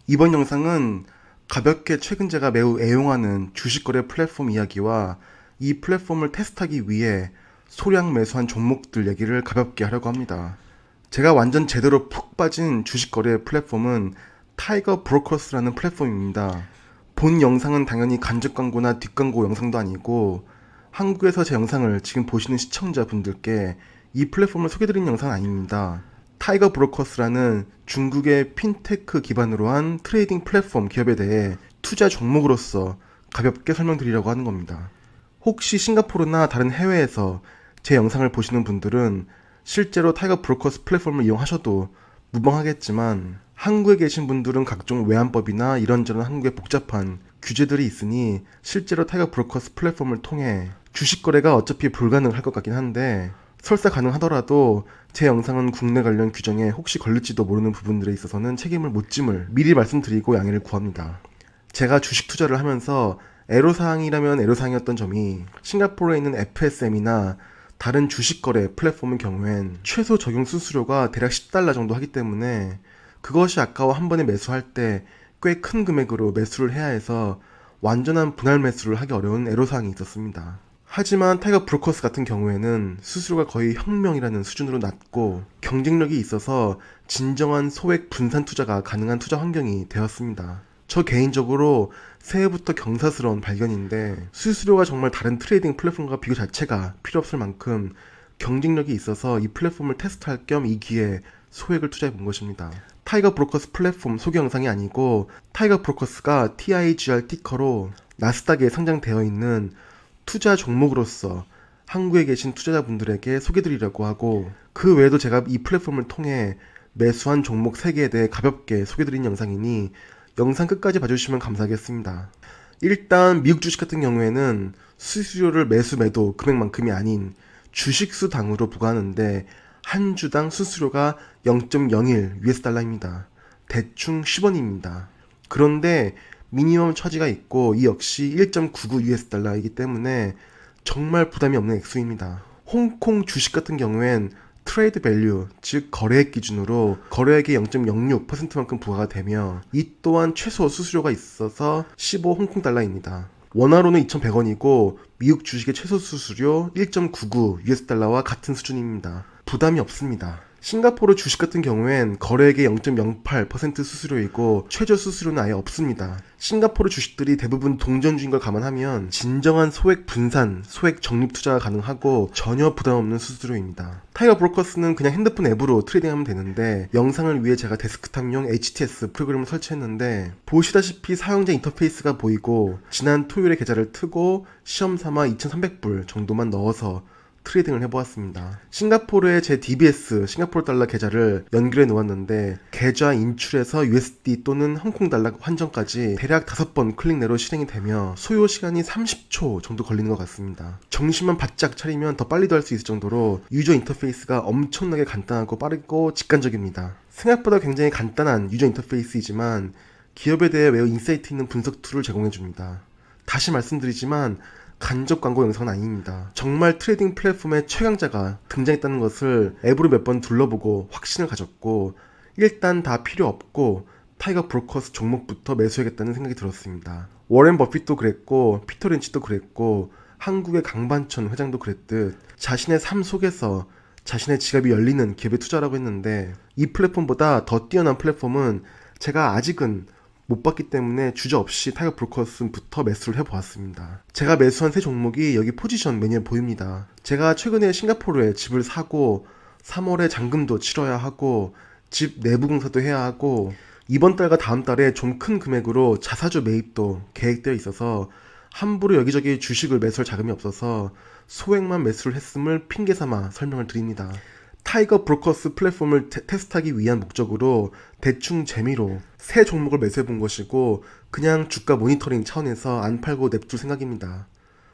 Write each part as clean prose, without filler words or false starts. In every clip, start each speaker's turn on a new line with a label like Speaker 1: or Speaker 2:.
Speaker 1: 이번 영상은 가볍게 최근 제가 매우 애용하는 주식거래 플랫폼 이야기와 이 플랫폼을 테스트하기 위해 소량 매수한 종목들 얘기를 가볍게 하려고 합니다. 제가 완전 제대로 푹 빠진 주식거래 플랫폼은 타이거 브로커스라는 플랫폼입니다. 본 영상은 당연히 간접 광고나 뒷광고 영상도 아니고 한국에서 제 영상을 지금 보시는 시청자분들께 이 플랫폼을 소개드린 영상은 아닙니다. 타이거 브로커스라는 중국의 핀테크 기반으로 한 트레이딩 플랫폼 기업에 대해 투자 종목으로서 가볍게 설명드리려고 하는 겁니다. 혹시 싱가포르나 다른 해외에서 제 영상을 보시는 분들은 실제로 타이거 브로커스 플랫폼을 이용하셔도 무방하겠지만 한국에 계신 분들은 각종 외환법이나 이런저런 한국의 복잡한 규제들이 있으니 실제로 타이거 브로커스 플랫폼을 통해 주식 거래가 어차피 불가능할 것 같긴 한데 설사 가능하더라도 제 영상은 국내 관련 규정에 혹시 걸릴지도 모르는 부분들에 있어서는 책임을 못 짐을 미리 말씀드리고 양해를 구합니다. 제가 주식 투자를 하면서 애로사항이라면 애로사항이었던 점이 싱가포르에 있는 FSM이나 다른 주식 거래 플랫폼의 경우엔 최소 적용 수수료가 대략 10달러 정도 하기 때문에 그것이 아까워 한 번에 매수할 때 꽤 큰 금액으로 매수를 해야 해서 완전한 분할 매수를 하기 어려운 애로사항이 있었습니다. 하지만 타이거 브로커스 같은 경우에는 수수료가 거의 혁명이라는 수준으로 낮고 경쟁력이 있어서 진정한 소액 분산 투자가 가능한 투자 환경이 되었습니다. 저 개인적으로 새해부터 경사스러운 발견인데 수수료가 정말 다른 트레이딩 플랫폼과 비교 자체가 필요 없을 만큼 경쟁력이 있어서 이 플랫폼을 테스트할 겸 이 기회에 소액을 투자해 본 것입니다. 타이거 브로커스 플랫폼 소개 영상이 아니고 타이거 브로커스가 TIGR 티커로 나스닥에 상장되어 있는 투자 종목으로서 한국에 계신 투자자분들에게 소개드리려고 하고 그 외에도 제가 이 플랫폼을 통해 매수한 종목 3개에 대해 가볍게 소개드린 영상이니 영상 끝까지 봐주시면 감사하겠습니다. 일단 미국 주식 같은 경우에는 수수료를 매수 매도 금액만큼이 아닌 주식수 당으로 부과하는데 한 주당 수수료가 0.01 US 달러입니다. 대충 10원입니다. 그런데 미니멈 처지가 있고 이 역시 1.99 US 달러이기 때문에 정말 부담이 없는 액수입니다. 홍콩 주식 같은 경우엔 트레이드 밸류, 즉 거래액 기준으로 거래액의 0.06%만큼 부과가 되며 이 또한 최소 수수료가 있어서 15 홍콩 달러입니다. 원화로는 2,100원이고 미국 주식의 최소 수수료 1.99 US 달러와 같은 수준입니다. 부담이 없습니다. 싱가포르 주식 같은 경우엔 거래액의 0.08% 수수료이고 최저 수수료는 아예 없습니다. 싱가포르 주식들이 대부분 동전주인 걸 감안하면 진정한 소액 분산, 소액 적립 투자가 가능하고 전혀 부담 없는 수수료입니다. 타이거 브로커스는 그냥 핸드폰 앱으로 트레이딩하면 되는데 영상을 위해 제가 데스크탑용 HTS 프로그램을 설치했는데 보시다시피 사용자 인터페이스가 보이고 지난 토요일에 계좌를 트고 시험삼아 2,300불 정도만 넣어서 트레이딩을 해보았습니다. 싱가포르의 제 DBS 싱가포르 달러 계좌를 연결해 놓았는데 계좌 인출에서 USD 또는 홍콩 달러 환전까지 대략 5번 클릭 내로 실행이 되며 소요 시간이 30초 정도 걸리는 것 같습니다. 정신만 바짝 차리면 더 빨리도 할 수 있을 정도로 유저 인터페이스가 엄청나게 간단하고 빠르고 직관적입니다. 생각보다 굉장히 간단한 유저 인터페이스이지만 기업에 대해 매우 인사이트 있는 분석 툴을 제공해줍니다. 다시 말씀드리지만 간접 광고 영상은 아닙니다. 정말 트레이딩 플랫폼의 최강자가 등장했다는 것을 앱으로 몇 번 둘러보고 확신을 가졌고 일단 다 필요 없고 타이거 브로커스 종목부터 매수해야겠다는 생각이 들었습니다. 워렌 버핏도 그랬고 피터 린치도 그랬고 한국의 강반천 회장도 그랬듯 자신의 삶 속에서 자신의 지갑이 열리는 기업에 투자라고 했는데 이 플랫폼보다 더 뛰어난 플랫폼은 제가 아직은 못 봤기 때문에 주저없이 타이거 브로커스부터 매수를 해보았습니다. 제가 매수한 세 종목이 여기 포지션 메뉴에 보입니다. 제가 최근에 싱가포르에 집을 사고 3월에 잔금도 치러야 하고 집 내부 공사도 해야 하고 이번 달과 다음 달에 좀 큰 금액으로 자사주 매입도 계획되어 있어서 함부로 여기저기 주식을 매수할 자금이 없어서 소액만 매수를 했음을 핑계삼아 설명을 드립니다. 타이거 브로커스 플랫폼을 테스트하기 위한 목적으로 대충 재미로 새 종목을 매수해 본 것이고 그냥 주가 모니터링 차원에서 안 팔고 냅둘 생각입니다.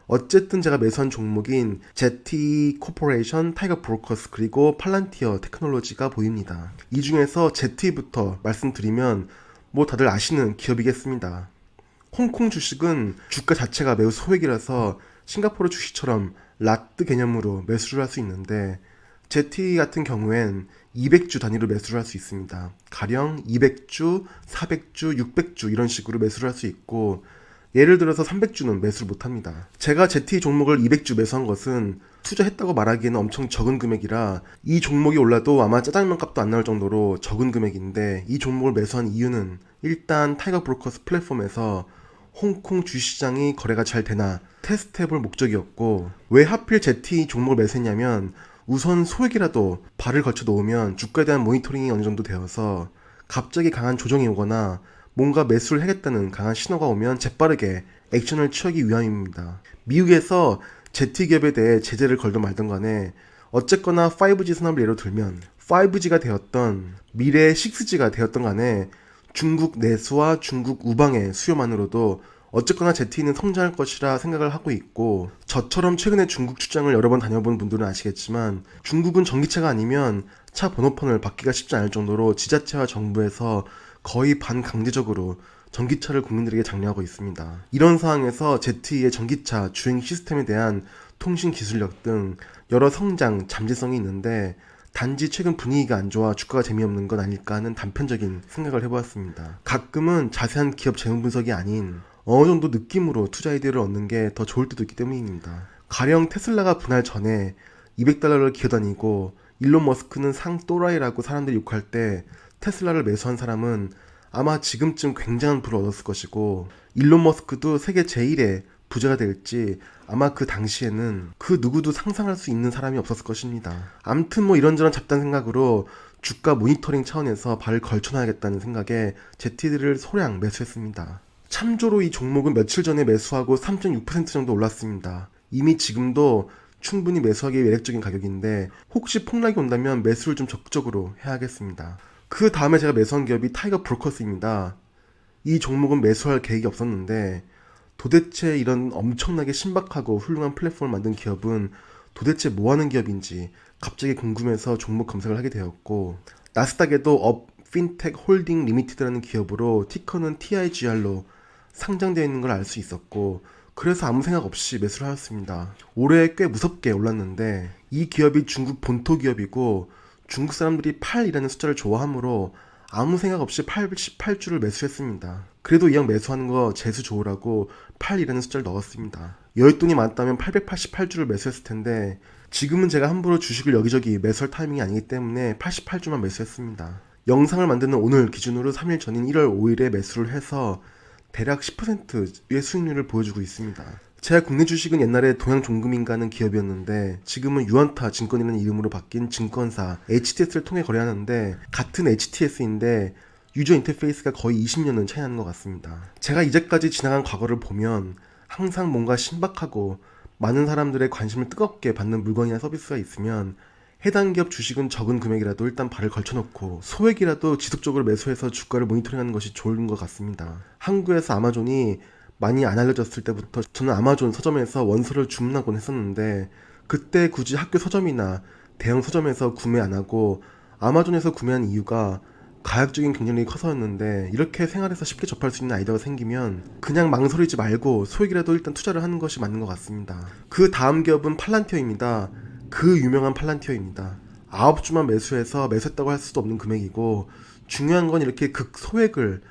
Speaker 1: 어쨌든 제가 매수한 종목인 ZTE 코퍼레이션, 타이거 브로커스 그리고 팔란티어 테크놀로지가 보입니다. 이 중에서 ZTE부터 말씀드리면 뭐 다들 아시는 기업이겠습니다. 홍콩 주식은 주가 자체가 매우 소액이라서 싱가포르 주식처럼 라트 개념으로 매수를 할 수 있는데 ZTE 같은 경우엔 200주 단위로 매수를 할 수 있습니다. 가령 200주, 400주, 600주 이런 식으로 매수를 할 수 있고, 예를 들어서 300주는 매수를 못합니다. 제가 ZTE 종목을 200주 매수한 것은 투자했다고 말하기에는 엄청 적은 금액이라 이 종목이 올라도 아마 짜장면 값도 안 나올 정도로 적은 금액인데, 이 종목을 매수한 이유는 일단 타이거 브로커스 플랫폼에서 홍콩 주시장이 거래가 잘 되나 테스트해볼 목적이었고, 왜 하필 ZTE 종목을 매수했냐면 우선 소액이라도 발을 걸쳐 놓으면 주가에 대한 모니터링이 어느 정도 되어서 갑자기 강한 조정이 오거나 뭔가 매수를 하겠다는 강한 신호가 오면 재빠르게 액션을 취하기 위함입니다. 미국에서 ZTE 기업에 대해 제재를 걸든 말든 간에 어쨌거나 5G 산업을 예로 들면 5G가 되었던 미래의 6G가 되었던 간에 중국 내수와 중국 우방의 수요만으로도 어쨌거나 ZTE는 성장할 것이라 생각을 하고 있고, 저처럼 최근에 중국 출장을 여러 번 다녀본 분들은 아시겠지만 중국은 전기차가 아니면 차 번호판을 받기가 쉽지 않을 정도로 지자체와 정부에서 거의 반강제적으로 전기차를 국민들에게 장려하고 있습니다. 이런 상황에서 ZTE의 전기차 주행 시스템에 대한 통신 기술력 등 여러 성장 잠재성이 있는데, 단지 최근 분위기가 안 좋아 주가가 재미없는 건 아닐까 하는 단편적인 생각을 해보았습니다. 가끔은 자세한 기업 재무 분석이 아닌 어느 정도 느낌으로 투자 아이디어를 얻는 게 더 좋을 때도 있기 때문입니다. 가령 테슬라가 분할 전에 $200를 기어다니고 일론 머스크는 상 또라이라고 사람들이 욕할 때 테슬라를 매수한 사람은 아마 지금쯤 굉장한 부를 얻었을 것이고, 일론 머스크도 세계 제1의 부자가 될지 아마 그 당시에는 그 누구도 상상할 수 있는 사람이 없었을 것입니다. 암튼 뭐 이런저런 잡다한 생각으로 주가 모니터링 차원에서 발을 걸쳐놔야겠다는 생각에 ZTE를 소량 매수했습니다. 참조로 이 종목은 며칠 전에 매수하고 3.6% 정도 올랐습니다. 이미 지금도 충분히 매수하기 매력적인 가격인데, 혹시 폭락이 온다면 매수를 좀 적극적으로 해야겠습니다. 그 다음에 제가 매수한 기업이 타이거 브로커스입니다. 이 종목은 매수할 계획이 없었는데, 도대체 이런 엄청나게 신박하고 훌륭한 플랫폼을 만든 기업은 도대체 뭐하는 기업인지 갑자기 궁금해서 종목 검색을 하게 되었고, 나스닥에도 업 핀텍 홀딩 리미티드라는 기업으로 티커는 TIGR로 상장되어 있는 걸 알 수 있었고, 그래서 아무 생각 없이 매수를 하였습니다. 올해 꽤 무섭게 올랐는데, 이 기업이 중국 본토 기업이고 중국 사람들이 8이라는 숫자를 좋아하므로 아무 생각 없이 88주를 매수했습니다. 그래도 이왕 매수하는 거 재수 좋으라고 8이라는 숫자를 넣었습니다. 여윳돈이 많았다면 888주를 매수했을 텐데, 지금은 제가 함부로 주식을 여기저기 매수할 타이밍이 아니기 때문에 88주만 매수했습니다. 영상을 만드는 오늘 기준으로 3일 전인 1월 5일에 매수를 해서 대략 10%의 수익률을 보여주고 있습니다. 제가 국내 주식은 옛날에 동양종금인가는 기업이었는데 지금은 유언타 증권이라는 이름으로 바뀐 증권사 HTS를 통해 거래하는데, 같은 HTS인데 유저 인터페이스가 거의 20년은 차이 나는 것 같습니다. 제가 이제까지 지나간 과거를 보면 항상 뭔가 신박하고 많은 사람들의 관심을 뜨겁게 받는 물건이나 서비스가 있으면 해당 기업 주식은 적은 금액이라도 일단 발을 걸쳐놓고 소액이라도 지속적으로 매수해서 주가를 모니터링하는 것이 좋은 것 같습니다. 한국에서 아마존이 많이 안 알려졌을 때부터 저는 아마존 서점에서 원서를 주문하곤 했었는데, 그때 굳이 학교 서점이나 대형 서점에서 구매 안 하고 아마존에서 구매한 이유가 가격적인 경쟁력이 커서였는데, 이렇게 생활에서 쉽게 접할 수 있는 아이디어가 생기면 그냥 망설이지 말고 소액이라도 일단 투자를 하는 것이 맞는 것 같습니다. 그 다음 기업은 팔란티어입니다. 그 유명한 팔란티어입니다. 9주만 매수해서 매수했다고 할 수도 없는 금액이고, 중요한 건 이렇게 극소액을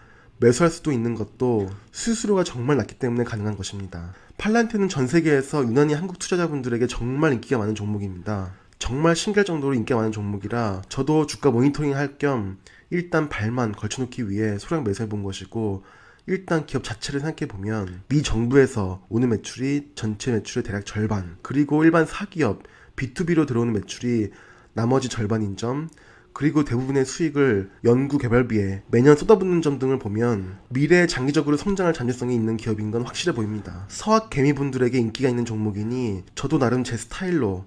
Speaker 1: 매수할 수도 있는 것도 수수료가 정말 낮기 때문에 가능한 것입니다. 팔란티어는 전 세계에서 유난히 한국 투자자분들에게 정말 인기가 많은 종목입니다. 정말 신기할 정도로 인기가 많은 종목이라 저도 주가 모니터링 할 겸 일단 발만 걸쳐놓기 위해 소량 매수해 본 것이고, 일단 기업 자체를 생각해보면 미 정부에서 오는 매출이 전체 매출의 대략 절반, 그리고 일반 사기업 B2B로 들어오는 매출이 나머지 절반인 점, 그리고 대부분의 수익을 연구개발비에 매년 쏟아붓는 점 등을 보면 미래에 장기적으로 성장할 잠재성이 있는 기업인 건 확실해 보입니다. 서학 개미분들에게 인기가 있는 종목이니 저도 나름 제 스타일로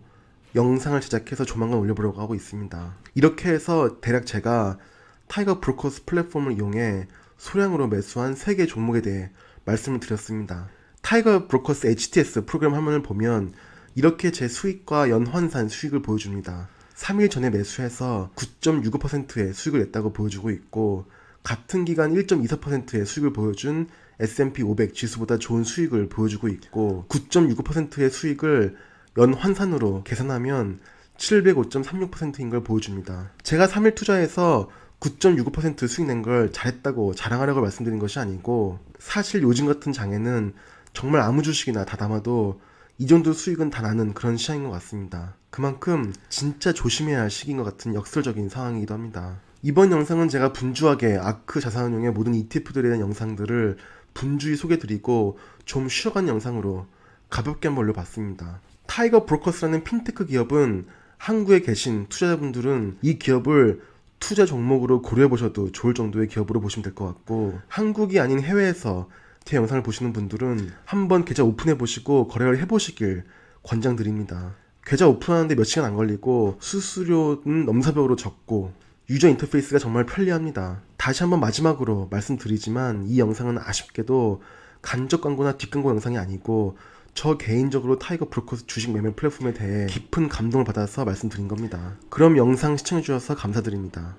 Speaker 1: 영상을 제작해서 조만간 올려보려고 하고 있습니다. 이렇게 해서 대략 제가 타이거 브로커스 플랫폼을 이용해 소량으로 매수한 3개 종목에 대해 말씀을 드렸습니다. 타이거 브로커스 HTS 프로그램 화면을 보면 이렇게 제 수익과 연환산 수익을 보여줍니다. 3일 전에 매수해서 9.65%의 수익을 냈다고 보여주고 있고, 같은 기간 1.24%의 수익을 보여준 S&P 500 지수보다 좋은 수익을 보여주고 있고, 9.65%의 수익을 연환산으로 계산하면 705.36%인 걸 보여줍니다. 제가 3일 투자해서 9.65% 수익 낸 걸 잘했다고 자랑하려고 말씀드린 것이 아니고, 사실 요즘 같은 장에는 정말 아무 주식이나 다 담아도 이 정도 수익은 다 나는 그런 시장인 것 같습니다. 그만큼 진짜 조심해야 할 시기인 것 같은 역설적인 상황이기도 합니다. 이번 영상은 제가 분주하게 아크 자산운용의 모든 ETF들에 대한 영상들을 분주히 소개드리고 좀 쉬어간 영상으로 가볍게 한번 올려봤습니다. 타이거 브로커스라는 핀테크 기업은 한국에 계신 투자자분들은 이 기업을 투자 종목으로 고려해보셔도 좋을 정도의 기업으로 보시면 될 것 같고, 한국이 아닌 해외에서 제 영상을 보시는 분들은 한번 계좌 오픈해보시고 거래를 해보시길 권장드립니다. 계좌 오픈하는데 몇 시간 안 걸리고 수수료는 넘사벽으로 적고 유저 인터페이스가 정말 편리합니다. 다시 한번 마지막으로 말씀드리지만 이 영상은 아쉽게도 간접 광고나 뒷광고 영상이 아니고 저 개인적으로 타이거 브로커스 주식 매매 플랫폼에 대해 깊은 감동을 받아서 말씀드린 겁니다. 그럼 영상 시청해주셔서 감사드립니다.